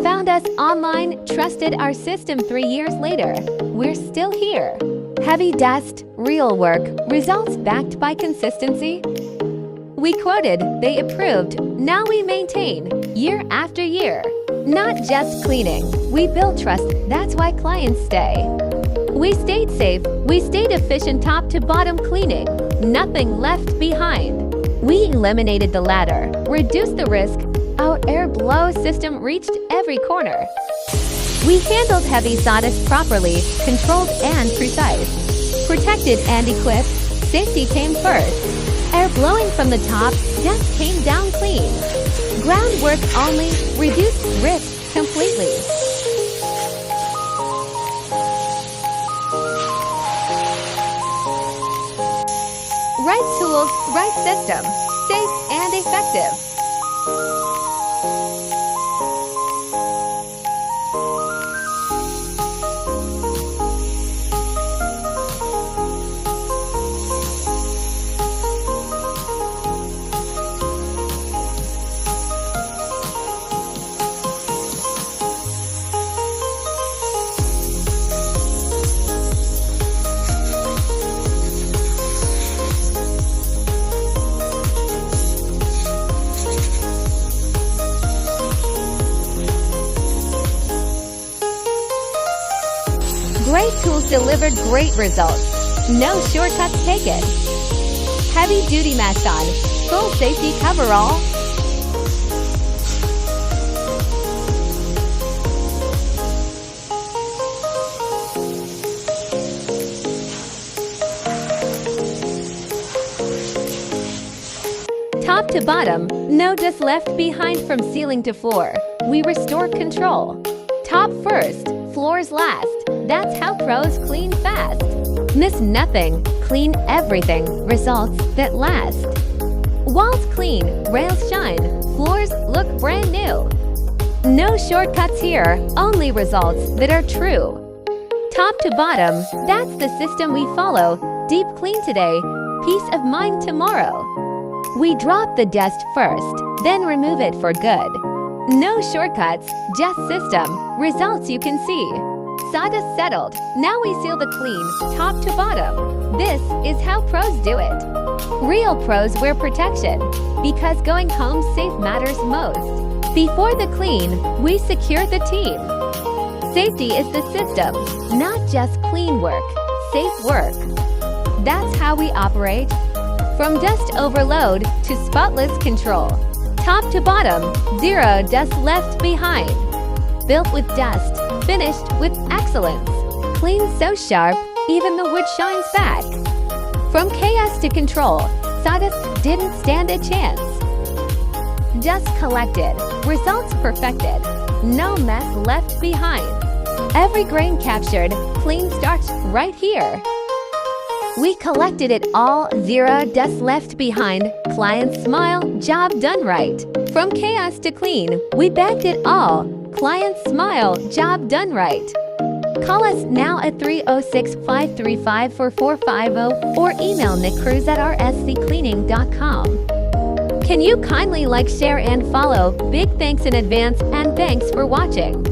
Found us online, trusted our system 3 years later. We're still here. Heavy dust, real work, results backed by consistency. We quoted, they approved, now we maintain, year after year. Not just cleaning, we build trust, that's why clients stay. We stayed safe, we stayed efficient top to bottom cleaning, nothing left behind. We eliminated the ladder, reduced the risk, our air blow system reached every corner. We handled heavy sawdust properly, controlled and precise. Protected and equipped, safety came first. Air blowing from the top, dust came down clean. Groundwork only, reduced risk completely. Right tools, right system, safe and effective. Great tools delivered great results. No shortcuts taken. Heavy duty mask on, full safety coverall. Top to bottom, no dust left behind from ceiling to floor. We restore control. Top first, floors last. That's how pros clean fast. Miss nothing, clean everything, results that last. Walls clean, rails shine, floors look brand new. No shortcuts here, only results that are true. Top to bottom, that's the system we follow. Deep clean today, peace of mind tomorrow. We drop the dust first, then remove it for good. No shortcuts, just system, results you can see. Sawdust settled, now we seal the clean, top to bottom. This is how pros do it. Real pros wear protection, because going home safe matters most. Before the clean, we secure the team. Safety is the system, not just clean work, safe work. That's how we operate. From dust overload to spotless control. Top to bottom, zero dust left behind. Built with dust, finished with excellence. Clean so sharp, even the wood shines back. From chaos to control, sawdust didn't stand a chance. Dust collected, results perfected. No mess left behind. Every grain captured, clean starts right here. We collected it all, zero dust left behind. Client smile, job done right. From chaos to clean, we bagged it all. Client smile, job done right. Call us now at 306-535-4450 or email nickcruz@rsccleaning.com. Can you kindly like, share, and follow? Big thanks in advance, and thanks for watching.